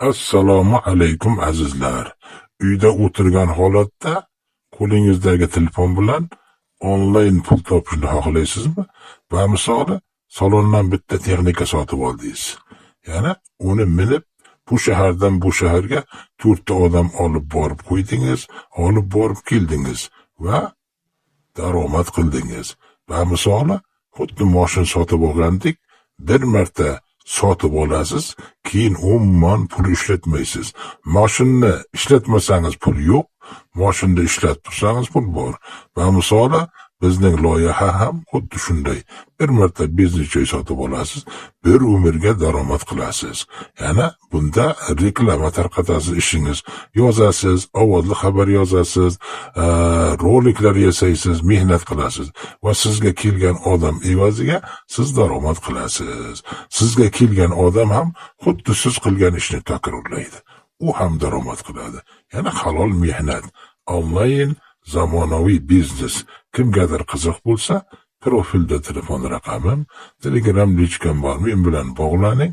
Assalomu alaykum azizlar. Uyda o'tirgan holatda qo'lingizdagi telefon bilan onlayn pul topishni xohlaysizmi? Va misoli salondan bitta texnika sotib oldingiz. Ya'ni uni minib bu shahardan bu shaharga 4 ta odam olib borib qo'ydingiz, olib borib keldingiz va daromad qildingiz. Va misoli xuddi mashina sotib olgandek bir marta sotib olasiz, keyin umuman pul ishlatmaysiz. Mashinani ishlatmasangiz pul yo'q, mashinani ishlatib tursangiz pul bor. Va misoli bizning loyiha ham xuddi shunday. Bir marta biznes joy sotib olasiz, bir umrga daromad qilasiz. Ya'ni bunda reklama tarqatasiz, ishingiz yozasiz, ovozli xabar yozasiz, roliklar yasaysiz, mehnat qilasiz va sizga kelgan odam evaziga siz daromad qilasiz. Sizga kelgan odam ham xuddi siz qilgan ishni takrorlaydi. U ham daromad qiladi. Ya'ni halol mehnat, onlayn zamonaviy biznes. Kimgadir qiziq bo'lsa, profilda telefon raqamim, Telegram lichkam bor, men bilan bog'laning.